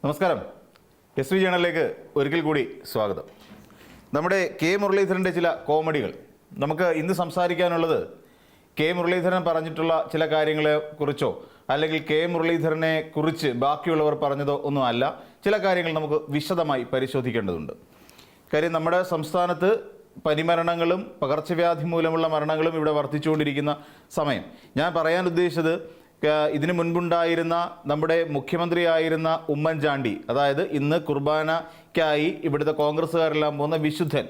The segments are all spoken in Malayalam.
നമസ്കാരം. SV ചാനലിലേക്ക് ഒരിക്കൽ കൂടി സ്വാഗതം. നമ്മുടെ കെ മുരളീധരൻ്റെ ചില കോമഡികൾ നമുക്ക് ഇന്ന് സംസാരിക്കാനുള്ളത്. കെ മുരളീധരൻ പറഞ്ഞിട്ടുള്ള ചില കാര്യങ്ങളെ കുറിച്ചോ അല്ലെങ്കിൽ കെ മുരളീധരനെ കുറിച്ച് ബാക്കിയുള്ളവർ പറഞ്ഞതോ ഒന്നും അല്ല. ചില കാര്യങ്ങൾ നമുക്ക് വിശദമായി പരിശോധിക്കേണ്ടതുണ്ട്. കാര്യം നമ്മുടെ സംസ്ഥാനത്ത് പനിമരണങ്ങളും പകർച്ചവ്യാധി മൂലമുള്ള മരണങ്ങളും ഇവിടെ വർദ്ധിച്ചുകൊണ്ടിരിക്കുന്ന സമയം. ഞാൻ പറയാൻ ഉദ്ദേശിച്ചത്, ഇതിനു മുൻപുണ്ടായിരുന്ന നമ്മുടെ മുഖ്യമന്ത്രിയായിരുന്ന ഉമ്മൻചാണ്ടി, അതായത് ഇന്ന് കുർബാനയ്ക്കായി ഇവിടുത്തെ കോൺഗ്രസ്സുകാരെല്ലാം പോകുന്ന വിശുദ്ധൻ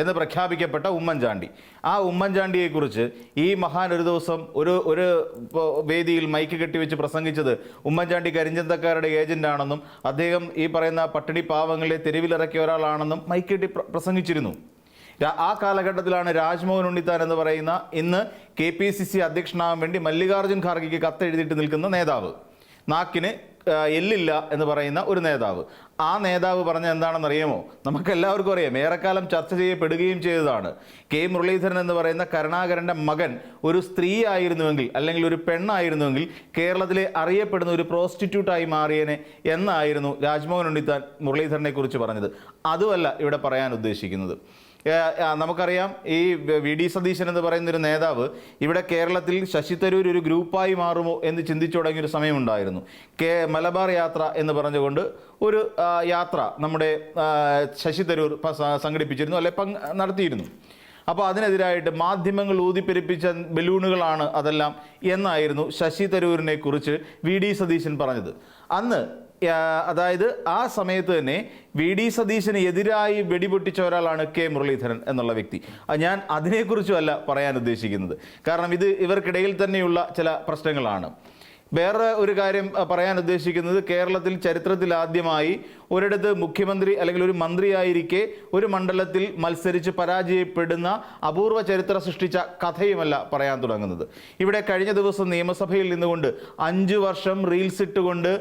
എന്ന് പ്രഖ്യാപിക്കപ്പെട്ട ഉമ്മൻചാണ്ടി, ആ ഉമ്മൻചാണ്ടിയെക്കുറിച്ച് ഈ മഹാൻ ഒരു ദിവസം ഒരു വേദിയിൽ മൈക്ക് കെട്ടിവെച്ച് പ്രസംഗിച്ചത് ഉമ്മൻചാണ്ടി കരിഞ്ചന്തക്കാരുടെ ഏജന്റാണെന്നും അദ്ദേഹം ഈ പറയുന്ന പട്ടിണി പാവങ്ങളെ തെരുവിലിറക്കിയ ഒരാളാണെന്നും മൈക്ക് കെട്ടി പ്രസംഗിച്ചിരുന്നു. ആ കാലഘട്ടത്തിലാണ് രാജ്മോഹൻ ഉണ്ണിത്താൻ എന്ന് പറയുന്ന ഇന്ന് KPCC അധ്യക്ഷനാകാൻ വേണ്ടി മല്ലികാർജ്ജുൻ ഖാർഗെക്ക് കത്തെഴുതിയിട്ട് നിൽക്കുന്ന നേതാവ്, നാക്കിന് എല്ലില്ല എന്ന് പറയുന്ന ഒരു നേതാവ്, ആ നേതാവ് പറഞ്ഞ എന്താണെന്നറിയാമോ? നമുക്കെല്ലാവർക്കും അറിയാം, ഏറെക്കാലം ചർച്ച ചെയ്യപ്പെടുകയും ചെയ്തതാണ്. കെ മുരളീധരൻ എന്ന് പറയുന്ന കരുണാകരൻ്റെ മകൻ ഒരു സ്ത്രീ ആയിരുന്നുവെങ്കിൽ അല്ലെങ്കിൽ ഒരു പെണ്ണായിരുന്നുവെങ്കിൽ കേരളത്തിലെ അറിയപ്പെടുന്ന ഒരു പ്രോസ്റ്റിറ്റ്യൂട്ടായി മാറിയേനെ എന്നായിരുന്നു രാജ്മോഹൻ ഉണ്ണിത്താൻ മുരളീധരനെ കുറിച്ച് പറഞ്ഞത്. അതുമല്ല ഇവിടെ പറയാൻ ഉദ്ദേശിക്കുന്നത്. നമുക്കറിയാം, ഈ VD സതീശൻ എന്ന് പറയുന്നൊരു നേതാവ് ഇവിടെ കേരളത്തിൽ ശശി തരൂർ ഒരു ഗ്രൂപ്പായി മാറുമോ എന്ന് ചിന്തിച്ചു തുടങ്ങിയൊരു സമയമുണ്ടായിരുന്നു. മലബാർ യാത്ര എന്ന് പറഞ്ഞുകൊണ്ട് ഒരു യാത്ര നമ്മുടെ ശശി തരൂർ സംഘടിപ്പിച്ചിരുന്നു, അല്ലെ നടത്തിയിരുന്നു. അപ്പോൾ അതിനെതിരായിട്ട് മാധ്യമങ്ങൾ ഊതിപ്പെരുപ്പിച്ച ബലൂണുകളാണ് അതെല്ലാം എന്നായിരുന്നു ശശി തരൂരിനെ കുറിച്ച് VD സതീശൻ പറഞ്ഞത്. അന്ന് അതായത് ആ സമയത്ത് തന്നെ VD സതീശന് എതിരായി വെടിപൊട്ടിച്ച ഒരാളാണ് കെ മുരളീധരൻ എന്നുള്ള വ്യക്തി. ഞാൻ അതിനെക്കുറിച്ചുമല്ല പറയാൻ ഉദ്ദേശിക്കുന്നത്. കാരണം ഇത് ഇവർക്കിടയിൽ തന്നെയുള്ള ചില പ്രശ്നങ്ങളാണ്. വേറെ ഒരു കാര്യം പറയാൻ ഉദ്ദേശിക്കുന്നത്, കേരളത്തിൽ ചരിത്രത്തിൽ ആദ്യമായി ഒരിടത്ത് മുഖ്യമന്ത്രി അല്ലെങ്കിൽ ഒരു മന്ത്രിയായിരിക്കെ ഒരു മണ്ഡലത്തിൽ മത്സരിച്ച് പരാജയപ്പെടുന്ന അപൂർവ ചരിത്രം സൃഷ്ടിച്ച കഥയുമല്ല പറയാൻ തുടങ്ങുന്നത്. ഇവിടെ കഴിഞ്ഞ ദിവസം നിയമസഭയിൽ നിന്നുകൊണ്ട് 5 വർഷം റീൽസ് ഇട്ടുകൊണ്ട്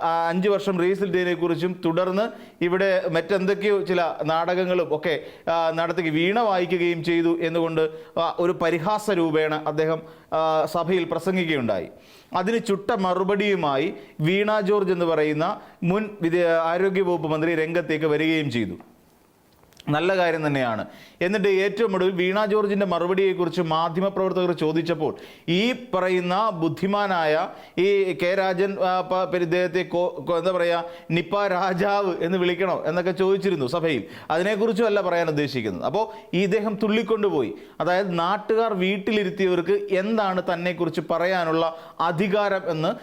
5 വർഷം റീൽസ് ഇട്ടതിനെ കുറിച്ചും തുടർന്ന് ഇവിടെ മറ്റെന്തൊക്കെയോ ചില നാടകങ്ങളും ഒക്കെ നടത്തി വീണ വായിക്കുകയും ചെയ്തു എന്നുകൊണ്ട് ഒരു പരിഹാസ രൂപേണ അദ്ദേഹം സഭയിൽ പ്രസംഗിക്കുകയുണ്ടായി. അതിന് ചുട്ട മറുപടിയുമായി വീണ ജോർജ് എന്ന് പറയുന്ന മുൻ ആരോഗ്യവകുപ്പ് മന്ത്രി രംഗത്തേക്ക് വരികയും ചെയ്തു. നല്ല കാര്യം തന്നെയാണ്. എന്നിട്ട് ഏറ്റവും ഒടുവിൽ വീണ ജോർജിൻ്റെ മറുപടിയെക്കുറിച്ച് മാധ്യമപ്രവർത്തകർ ചോദിച്ചപ്പോൾ ഈ പറയുന്ന ബുദ്ധിമാനായ ഈ കെ രാജൻ ഇദ്ദേഹത്തെ എന്താ പറയുക, നിപ്പ രാജാവ് എന്ന് വിളിക്കണോ എന്നൊക്കെ ചോദിച്ചിരുന്നു സഭയിൽ. അതിനെക്കുറിച്ചും അല്ല പറയാൻ ഉദ്ദേശിക്കുന്നത്. അപ്പോൾ ഈ ഇദ്ദേഹം തുള്ളിക്കൊണ്ടുപോയി. അതായത് നാട്ടുകാർ വീട്ടിലിരുത്തിയവർക്ക് എന്താണ് തന്നെക്കുറിച്ച് പറയാനുള്ള അധികാരം എന്ന്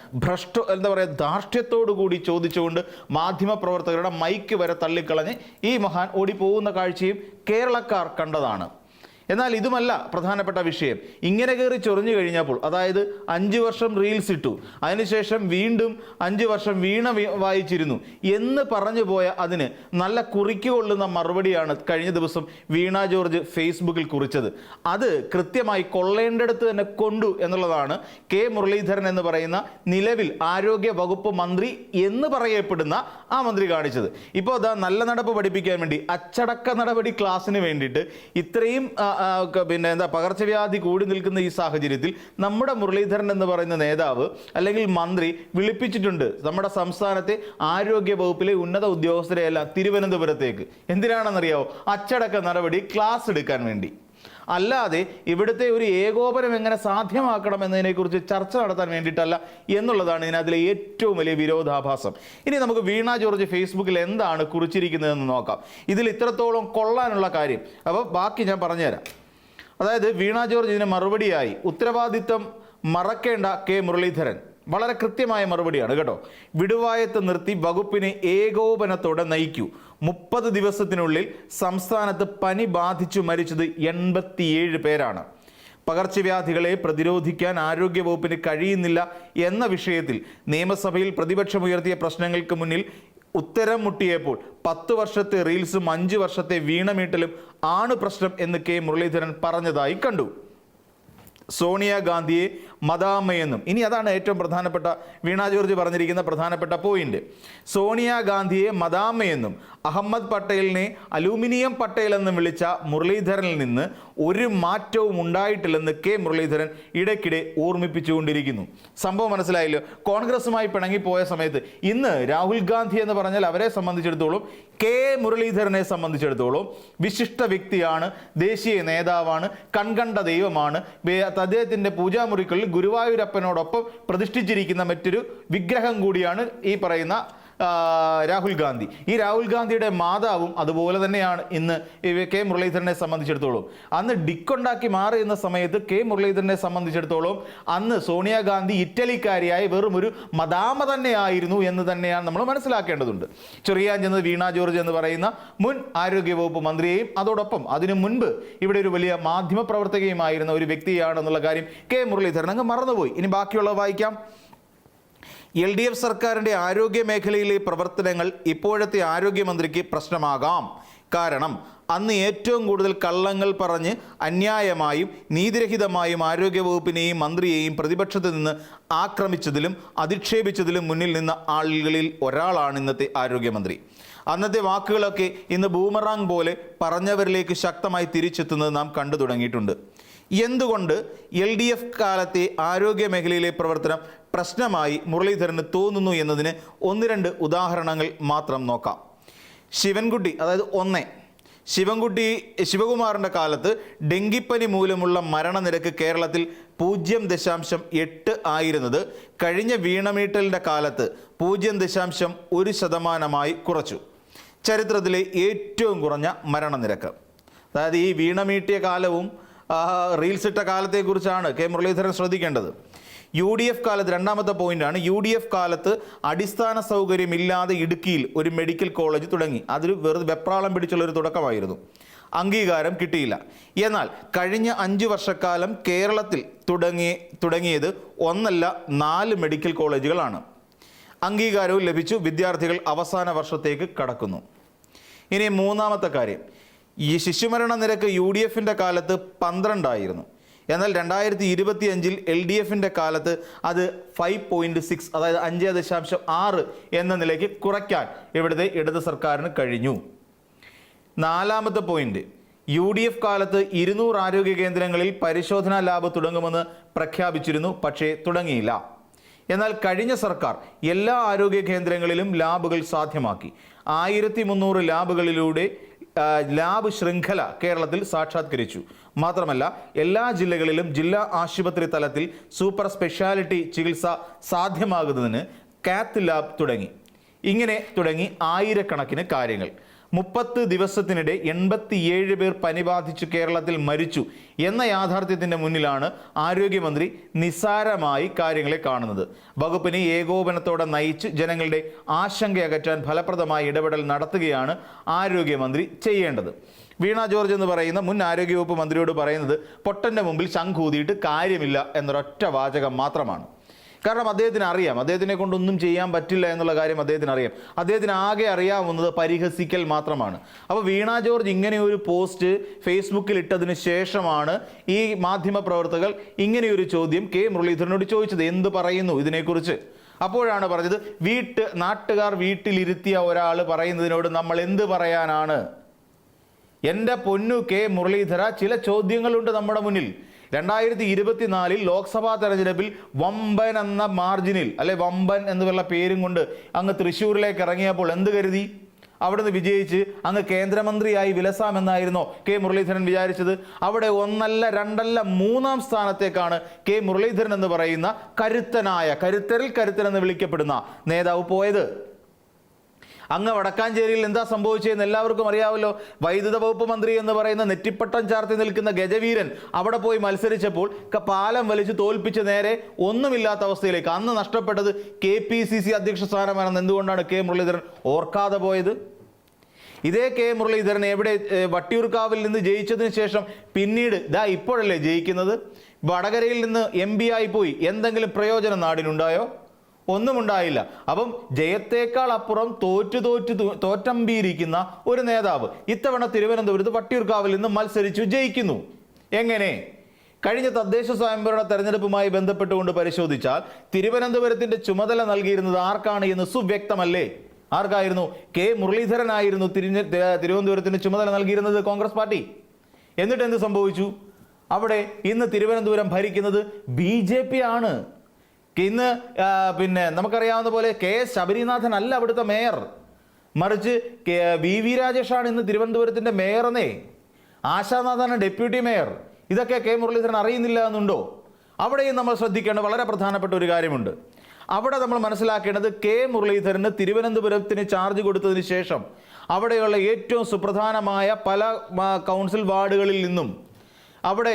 എന്താ പറയുക ധാർഷ്ട്യത്തോടു കൂടി ചോദിച്ചുകൊണ്ട് മാധ്യമപ്രവർത്തകരുടെ മൈക്ക് വരെ തള്ളിക്കളഞ്ഞ് ഈ മഹാൻ ഓടിപ്പോകുന്ന കാഴ്ചയും കേരളക്കാർ കണ്ടതാണ്. എന്നാൽ ഇതുമല്ല പ്രധാനപ്പെട്ട വിഷയം. ഇങ്ങനെ കയറി ചൊറിഞ്ഞു കഴിഞ്ഞപ്പോൾ, അതായത് 5 വർഷം റീൽസ് ഇട്ടു, അതിനുശേഷം വീണ്ടും 5 വർഷം വീണ വായിച്ചിരുന്നു എന്ന് പറഞ്ഞു പോയ അതിന് നല്ല കുറിക്കൊള്ളുന്ന മറുപടിയാണ് കഴിഞ്ഞ ദിവസം വീണ ജോർജ് ഫേസ്ബുക്കിൽ കുറിച്ചത്. അത് കൃത്യമായി കൊള്ളേണ്ടടുത്ത് തന്നെ കൊണ്ടു എന്നുള്ളതാണ് കെ മുരളീധരൻ എന്ന് പറയുന്ന നിലവിൽ ആരോഗ്യ വകുപ്പ് മന്ത്രി എന്ന് പറയപ്പെടുന്ന ആ മന്ത്രി കാണിച്ചത്. ഇപ്പോൾ അതാ നല്ല നടപ്പ് പഠിപ്പിക്കാൻ വേണ്ടി അച്ചടക്ക നടപടി ക്ലാസ്സിന് വേണ്ടിയിട്ട് ഇത്രയും പകർച്ചവ്യാധി കൂടി നിൽക്കുന്ന ഈ സാഹചര്യത്തിൽ നമ്മുടെ മുരളീധരൻ എന്ന് പറയുന്ന നേതാവ് അല്ലെങ്കിൽ മന്ത്രി വിളിപ്പിച്ചിട്ടുണ്ട് നമ്മുടെ സംസ്ഥാനത്തെ ആരോഗ്യ വകുപ്പിലെ ഉന്നത ഉദ്യോഗസ്ഥരെയെല്ലാം തിരുവനന്തപുരത്തേക്ക്. എന്തിനാണെന്നറിയാവോ? അച്ചടക്ക നടപടി ക്ലാസ് എടുക്കാൻ വേണ്ടി. അല്ലാതെ ഇവിടുത്തെ ഒരു ഏകോപനം എങ്ങനെ സാധ്യമാക്കണം എന്നതിനെക്കുറിച്ച് ചർച്ച നടത്താൻ വേണ്ടിയിട്ടല്ല എന്നുള്ളതാണ് ഇതിനകത്തിലെ ഏറ്റവും വലിയ വിരോധാഭാസം. ഇനി നമുക്ക് വീണ ജോർജ് ഫേസ്ബുക്കിൽ എന്താണ് കുറിച്ചിരിക്കുന്നതെന്ന് നോക്കാം. ഇതിൽ ഇത്രത്തോളം കൊള്ളാനുള്ള കാര്യം അപ്പോൾ ബാക്കി ഞാൻ പറഞ്ഞുതരാം. അതായത് വീണ ജോർജ് ഇതിന് മറുപടിയായി ഉത്തരവാദിത്വം മറക്കേണ്ട കെ മുരളീധരൻ, വളരെ കൃത്യമായ മറുപടിയാണ് കേട്ടോ. വിടുവായത്ത് നിർത്തി വകുപ്പിനെ ഏകോപനത്തോടെ നയിക്കൂ. 30 ദിവസത്തിനുള്ളിൽ സംസ്ഥാനത്ത് പനി ബാധിച്ചു മരിച്ചത് 87 പേരാണ്. പകർച്ചവ്യാധികളെ പ്രതിരോധിക്കാൻ ആരോഗ്യവകുപ്പിന് കഴിയുന്നില്ല എന്ന വിഷയത്തിൽ നിയമസഭയിൽ പ്രതിപക്ഷമുയർത്തിയ പ്രശ്നങ്ങൾക്ക് മുന്നിൽ ഉത്തരം മുട്ടിയപ്പോൾ 10 വർഷത്തെ റീൽസും 5 വർഷത്തെ വീണമീട്ടലും ആണ് പ്രശ്നം എന്ന് കെ മുരളീധരൻ പറഞ്ഞതായി കണ്ടു. സോണിയാഗാന്ധിയെ മദാമ്മയെന്നും. ഇനി അതാണ് ഏറ്റവും പ്രധാനപ്പെട്ട വീണ ജോർജ് പറഞ്ഞിരിക്കുന്ന പ്രധാനപ്പെട്ട പോയിന്റ്. സോണിയാഗാന്ധിയെ മദാമ്മയെന്നും അഹമ്മദ് പട്ടേലിനെ അലൂമിനിയം പട്ടേൽ എന്നും വിളിച്ച മുരളീധരനിൽ നിന്ന് ഒരു മാറ്റവും ഉണ്ടായിട്ടില്ലെന്ന് കെ മുരളീധരൻ ഇടയ്ക്കിടെ ഓർമ്മിപ്പിച്ചുകൊണ്ടിരിക്കുന്നു. സംഭവം മനസ്സിലായല്ലോ. കോൺഗ്രസുമായി പിണങ്ങിപ്പോയ സമയത്ത് ഇന്ന് രാഹുൽ ഗാന്ധി എന്ന് പറഞ്ഞാൽ അവരെ സംബന്ധിച്ചിടത്തോളം, കെ മുരളീധരനെ സംബന്ധിച്ചിടത്തോളം വിശിഷ്ട വ്യക്തിയാണ്, ദേശീയ നേതാവാണ്, കൺകണ്ട ദൈവമാണ്. അദ്ദേഹത്തിൻ്റെ പൂജാമുറികളിൽ ഗുരുവായൂരപ്പനോടൊപ്പം പ്രതിഷ്ഠിച്ചിരിക്കുന്ന മറ്റൊരു വിഗ്രഹം കൂടിയാണ് ഈ പറയുന്ന രാഹുൽ ഗാന്ധി. ഈ രാഹുൽ ഗാന്ധിയുടെ മാതാവും അതുപോലെ തന്നെയാണ് ഇന്ന് കെ മുരളീധരനെ സംബന്ധിച്ചിടത്തോളം. അന്ന് ഡിക്കൊണ്ടാക്കി മാറിയുന്ന സമയത്ത് കെ മുരളീധരനെ സംബന്ധിച്ചിടത്തോളം അന്ന് സോണിയാഗാന്ധി ഇറ്റലിക്കാരിയായി വെറും ഒരു മദാമ തന്നെയായിരുന്നു എന്ന് തന്നെയാണ് നമ്മൾ മനസ്സിലാക്കേണ്ടതുണ്ട്. ചെറിയാൻ ചെന്നത് വീണ ജോർജ് എന്ന് പറയുന്ന മുൻ ആരോഗ്യവകുപ്പ് മന്ത്രിയെയും അതോടൊപ്പം അതിനു മുൻപ് ഇവിടെ ഒരു വലിയ മാധ്യമപ്രവർത്തകയുമായിരുന്ന ഒരു വ്യക്തിയാണെന്നുള്ള കാര്യം കെ മുരളീധരൻ അങ്ങ് മറന്നുപോയി. ഇനി ബാക്കിയുള്ളത് വായിക്കാം. LDF സർക്കാരിൻ്റെ ആരോഗ്യ മേഖലയിലെ പ്രവർത്തനങ്ങൾ ഇപ്പോഴത്തെ ആരോഗ്യമന്ത്രിക്ക് പ്രശ്നമാകാം. കാരണം അന്ന് ഏറ്റവും കൂടുതൽ കള്ളങ്ങൾ പറഞ്ഞ് അന്യായമായും നീതിരഹിതമായും ആരോഗ്യവകുപ്പിനെയും മന്ത്രിയെയും പ്രതിപക്ഷത്ത് നിന്ന് ആക്രമിച്ചതിലും അധിക്ഷേപിച്ചതിലും മുന്നിൽ നിന്ന ആളുകളിൽ ഒരാളാണ് ഇന്നത്തെ ആരോഗ്യമന്ത്രി. അന്നത്തെ വാക്കുകളൊക്കെ ഇന്ന് ബൂമറാങ് പോലെ പറഞ്ഞവരിലേക്ക് ശക്തമായി തിരിച്ചെത്തുന്നത് നാം കണ്ടു തുടങ്ങിയിട്ടുണ്ട്. എന്തുകൊണ്ട് LDF കാലത്തെ ആരോഗ്യ മേഖലയിലെ പ്രവർത്തനം പ്രശ്നമായി മുരളീധരന് തോന്നുന്നു എന്നതിന് ഒന്ന് രണ്ട് ഉദാഹരണങ്ങൾ മാത്രം നോക്കാം. ശിവൻകുട്ടി, അതായത് ശിവകുമാറിൻ്റെ കാലത്ത് ഡെങ്കിപ്പനി മൂലമുള്ള മരണനിരക്ക് കേരളത്തിൽ 0.8 ആയിരുന്നത് കഴിഞ്ഞ വീണമീട്ടലിൻ്റെ കാലത്ത് 0.1% കുറച്ചു. ചരിത്രത്തിലെ ഏറ്റവും കുറഞ്ഞ മരണനിരക്ക്. അതായത് ഈ വീണമീട്ടിയ കാലവും റീൽസ് ഇട്ട കാലത്തെക്കുറിച്ചാണ് കെ മുരളീധരൻ ശ്രദ്ധിക്കേണ്ടത്. UDF കാലത്ത്, രണ്ടാമത്തെ പോയിന്റാണ്, UDF കാലത്ത് അടിസ്ഥാന സൗകര്യമില്ലാതെ ഇടുക്കിയിൽ ഒരു മെഡിക്കൽ കോളേജ് തുടങ്ങി. അതൊരു വെറുതെ വെപ്രാളം പിടിച്ചുള്ളൊരു തുടക്കമായിരുന്നു. അംഗീകാരം കിട്ടിയില്ല. എന്നാൽ കഴിഞ്ഞ 5 വർഷക്കാലം കേരളത്തിൽ തുടങ്ങിയത് 1 അല്ല 4 മെഡിക്കൽ കോളേജുകളാണ്. അംഗീകാരവും ലഭിച്ചു. വിദ്യാർത്ഥികൾ അവസാന വർഷത്തേക്ക് കടക്കുന്നു. ഇനി മൂന്നാമത്തെ കാര്യം, ഈ ശിശുമരണ നിരക്ക് UDFൻ്റെ കാലത്ത് 12 ആയിരുന്നു. എന്നാൽ 2025 LDFൻ്റെ കാലത്ത് അത് 5.6, അതായത് 5.6 എന്ന നിലയ്ക്ക് കുറയ്ക്കാൻ ഇവിടുത്തെ ഇടത് സർക്കാരിന് കഴിഞ്ഞു. നാലാമത്തെ പോയിന്റ്, UDF കാലത്ത് 200 ആരോഗ്യ കേന്ദ്രങ്ങളിൽ പരിശോധനാ ലാബ് തുടങ്ങുമെന്ന് പ്രഖ്യാപിച്ചിരുന്നു. പക്ഷേ തുടങ്ങിയില്ല. എന്നാൽ കഴിഞ്ഞ സർക്കാർ എല്ലാ ആരോഗ്യ കേന്ദ്രങ്ങളിലും ലാബുകൾ സാധ്യമാക്കി. 1300 ലാബുകളിലൂടെ ലാബ് ശൃംഖല കേരളത്തിൽ സാക്ഷാത്കരിച്ചു. മാത്രമല്ല എല്ലാ ജില്ലകളിലും ജില്ലാ ആശുപത്രി തലത്തിൽ സൂപ്പർ സ്പെഷ്യാലിറ്റി ചികിത്സ സാധ്യമാകുന്നതിന് കാത്ത് ലാബ് തുടങ്ങി. ഇങ്ങനെ തുടങ്ങി ആയിരക്കണക്കിന് കാര്യങ്ങൾ. 30 ദിവസത്തിനിടെ 87 പേർ പനി ബാധിച്ചു കേരളത്തിൽ മരിച്ചു എന്ന യാഥാർത്ഥ്യത്തിൻ്റെ മുന്നിലാണ് ആരോഗ്യമന്ത്രി നിസ്സാരമായി കാര്യങ്ങളെ കാണുന്നത്. വകുപ്പിനെ ഏകോപനത്തോടെ നയിച്ച് ജനങ്ങളുടെ ആശങ്ക അകറ്റാൻ ഫലപ്രദമായ ഇടപെടൽ നടത്തുകയാണ് ആരോഗ്യമന്ത്രി ചെയ്യേണ്ടത്. വീണ ജോർജ് എന്ന് പറയുന്ന മുൻ ആരോഗ്യവകുപ്പ് മന്ത്രിയോട് പറയുന്നത് പൊട്ടൻ്റെ മുമ്പിൽ ശംഖൂതിയിട്ട് കാര്യമില്ല എന്നൊരൊറ്റ വാചകം മാത്രമാണ്. കാരണം അദ്ദേഹത്തിന് അറിയാം, അദ്ദേഹത്തിനെ കൊണ്ടൊന്നും ചെയ്യാൻ പറ്റില്ല എന്നുള്ള കാര്യം അദ്ദേഹത്തിന് അറിയാം. അദ്ദേഹത്തിന് ആകെ അറിയാവുന്നത് പരിഹസിക്കൽ മാത്രമാണ്. അപ്പോൾ വീണ ജോർജ് ഇങ്ങനെ ഒരു പോസ്റ്റ് ഫേസ്ബുക്കിൽ ഇട്ടതിന് ശേഷമാണ് ഈ മാധ്യമപ്രവർത്തകർ ഇങ്ങനെയൊരു ചോദ്യം കെ മുരളീധരനോട് ചോദിച്ചത്. എന്ത് പറയുന്നു ഇതിനെക്കുറിച്ച്? അപ്പോഴാണ് പറഞ്ഞത്, നാട്ടുകാർ വീട്ടിലിരുത്തിയ ഒരാൾ പറയുന്നതിനോട് നമ്മൾ എന്ത് പറയാനാണ്? എൻ്റെ പൊന്നു കെ മുരളീധര, ചില ചോദ്യങ്ങളുണ്ട് നമ്മുടെ മുന്നിൽ. 2024 ലോക്സഭാ തെരഞ്ഞെടുപ്പിൽ വമ്പൻ എന്ന മാർജിനിൽ, അല്ലെ വമ്പൻ എന്നുള്ള പേരും കൊണ്ട് അങ്ങ് തൃശ്ശൂരിലേക്ക് ഇറങ്ങിയപ്പോൾ എന്ത് കരുതി? അവിടുന്ന് വിജയിച്ച് അങ്ങ് കേന്ദ്രമന്ത്രിയായി വിലസാമെന്നായിരുന്നോ കെ മുരളീധരൻ വിചാരിച്ചത്? അവിടെ 1 അല്ല 2 അല്ല 3-ാം സ്ഥാനത്തേക്കാണ് കെ മുരളീധരൻ എന്ന് പറയുന്ന കരുത്തരിൽ കരുത്തൻ എന്ന് വിളിക്കപ്പെടുന്ന നേതാവ് പോയത്. അങ്ങ് വടക്കാഞ്ചേരിയിൽ എന്താ സംഭവിച്ചതെന്ന് എല്ലാവർക്കും അറിയാമല്ലോ. വൈദ്യുത വകുപ്പ് മന്ത്രി എന്ന് പറയുന്ന നെറ്റിപ്പട്ടം ചാർത്തി നിൽക്കുന്ന ഗജവീരൻ അവിടെ പോയി മത്സരിച്ചപ്പോൾ പാലം വലിച്ച് തോൽപ്പിച്ച് നേരെ ഒന്നുമില്ലാത്ത അവസ്ഥയിലേക്ക്. അന്ന് നഷ്ടപ്പെട്ടത് KPCC അധ്യക്ഷ സ്ഥാനമാണെന്ന് എന്തുകൊണ്ടാണ് കെ മുരളീധരൻ ഓർക്കാതെ പോയത്? ഇതേ കെ മുരളീധരൻ എവിടെ വട്ടിയൂർക്കാവിൽ നിന്ന് ജയിച്ചതിന് ശേഷം പിന്നീട് ഇപ്പോഴല്ലേ ജയിക്കുന്നത്? വടകരയിൽ നിന്ന് MP ആയി പോയി. എന്തെങ്കിലും പ്രയോജനം നാടിനുണ്ടായോ? ഒന്നും ഉണ്ടായില്ല. അപ്പം ജയത്തേക്കാൾ അപ്പുറം തോറ്റമ്പിയിരിക്കുന്ന ഒരു നേതാവ് ഇത്തവണ തിരുവനന്തപുരത്ത് വട്ടിയൂർക്കാവിൽ നിന്ന് മത്സരിച്ചു ജയിക്കുന്നു. എങ്ങനെ? കഴിഞ്ഞ തദ്ദേശ സ്വയംഭരണ തെരഞ്ഞെടുപ്പുമായി ബന്ധപ്പെട്ടുകൊണ്ട് പരിശോധിച്ചാൽ തിരുവനന്തപുരത്തിന്റെ ചുമതല നൽകിയിരുന്നത് ആർക്കാണ് എന്ന് സുവ്യക്തമല്ലേ? ആർക്കായിരുന്നു? കെ മുരളീധരനായിരുന്നു തിരുവനന്തപുരത്തിന് ചുമതല നൽകിയിരുന്നത്, കോൺഗ്രസ് പാർട്ടി. എന്നിട്ട് എന്ത് സംഭവിച്ചു? അവിടെ ഇന്ന് തിരുവനന്തപുരം ഭരിക്കുന്നത് BJP ആണ്. ഇന്ന് നമുക്കറിയാവുന്ന പോലെ KS ശബരിനാഥൻ അല്ല അവിടുത്തെ മേയർ, മറിച്ച് VV രാജേഷാണ് ഇന്ന് തിരുവനന്തപുരത്തിന്റെ മേയറെന്നേ. ആശാനാഥാണ് ഡെപ്യൂട്ടി മേയർ. ഇതൊക്കെ കെ മുരളീധരൻ അറിയുന്നില്ല എന്നുണ്ടോ? അവിടെയും നമ്മൾ ശ്രദ്ധിക്കേണ്ട വളരെ പ്രധാനപ്പെട്ട ഒരു കാര്യമുണ്ട്. അവിടെ നമ്മൾ മനസ്സിലാക്കേണ്ടത് കെ മുരളീധരന് തിരുവനന്തപുരത്തിന് ചാർജ് കൊടുത്തതിന് ശേഷം അവിടെയുള്ള ഏറ്റവും സുപ്രധാനമായ പല കൗൺസിൽ വാർഡുകളിൽ നിന്നും അവിടെ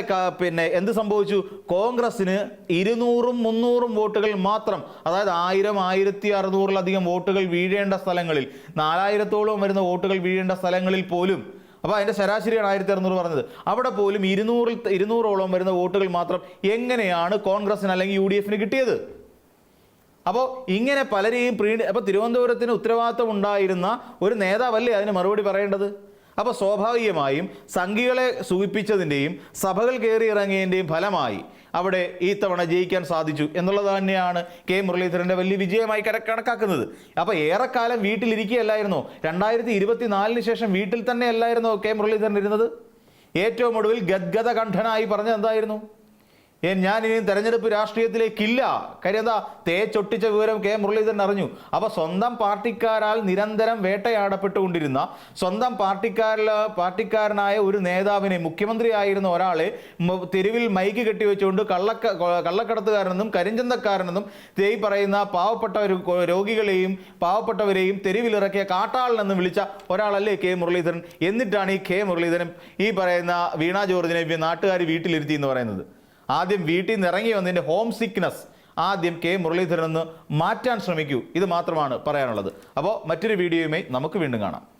എന്ത് സംഭവിച്ചു? കോൺഗ്രസിന് 200-300 വോട്ടുകൾ മാത്രം, അതായത് 1000-1600 വോട്ടുകൾ വീഴേണ്ട സ്ഥലങ്ങളിൽ, 4000-ഓളം വരുന്ന വോട്ടുകൾ വീഴേണ്ട സ്ഥലങ്ങളിൽ പോലും, അപ്പോൾ അതിൻ്റെ ശരാശരിയാണ് 1600 പറഞ്ഞത്, അവിടെ പോലും 200-ഓളം വരുന്ന വോട്ടുകൾ മാത്രം എങ്ങനെയാണ് കോൺഗ്രസിന് അല്ലെങ്കിൽ UDF കിട്ടിയത്? അപ്പോൾ ഇങ്ങനെ പലരെയും അപ്പോൾ തിരുവനന്തപുരത്തിന് ഉത്തരവാദിത്വം ഉണ്ടായിരുന്ന ഒരു നേതാവല്ലേ അതിന് മറുപടി പറയേണ്ടത്? അപ്പോൾ സ്വാഭാവികമായും സംഘികളെ സൂചിപ്പിച്ചതിൻ്റെയും സഭകൾ കയറി ഇറങ്ങിയതിൻ്റെയും ഫലമായി അവിടെ ഈ തവണ ജയിക്കാൻ സാധിച്ചു എന്നുള്ളത് തന്നെയാണ് കെ മുരളീധരൻ്റെ വലിയ വിജയമായി കണക്കാക്കുന്നത്. അപ്പോൾ ഏറെക്കാലം വീട്ടിലിരിക്കുകയല്ലായിരുന്നോ? 2024 ശേഷം വീട്ടിൽ തന്നെ അല്ലായിരുന്നോ കെ മുരളീധരൻ ഇരുന്നത്? ഏറ്റവും ഒടുവിൽ ഗദ്ഗത കണ്ഠനായി പറഞ്ഞത് എന്തായിരുന്നു? ഞാൻ ഇനി തെരഞ്ഞെടുപ്പ് രാഷ്ട്രീയത്തിലേക്കില്ല. കാര്യം എന്താ? തേച്ചൊട്ടിച്ച വിവരം കെ മുരളീധരൻ അറിഞ്ഞു. അപ്പോൾ സ്വന്തം പാർട്ടിക്കാരാൽ നിരന്തരം വേട്ടയാടപ്പെട്ടുകൊണ്ടിരുന്ന, സ്വന്തം പാർട്ടിക്കാരനായ ഒരു നേതാവിനെ, മുഖ്യമന്ത്രിയായിരുന്ന ഒരാളെ തെരുവിൽ മൈക്ക് കെട്ടിവെച്ചുകൊണ്ട് കള്ളക്കടത്തുകാരനെന്നും കരിഞ്ചന്തക്കാരനെന്നും ഈ പറയുന്ന പാവപ്പെട്ട രോഗികളെയും പാവപ്പെട്ടവരെയും തെരുവിലിറക്കിയ കാട്ടാളനെന്ന് വിളിച്ച ഒരാളല്ലേ കെ മുരളീധരൻ? എന്നിട്ടാണ് ഈ കെ മുരളീധരൻ ഈ പറയുന്ന വീണ ജോർജിനെ നാട്ടുകാർ വീട്ടിലിരുത്തി എന്ന് പറയുന്നത്. ആദ്യം വീട്ടിൽ നിന്ന് ഇറങ്ങി വന്നതിൻ്റെ ഹോം സിക്നസ് ആദ്യം കെ മുരളീധരൻ ഒന്ന് മാറ്റാൻ ശ്രമിക്കൂ. ഇത് മാത്രമാണ് പറയാനുള്ളത്. അപ്പോൾ മറ്റൊരു വീഡിയോയുമായി നമുക്ക് വീണ്ടും കാണാം.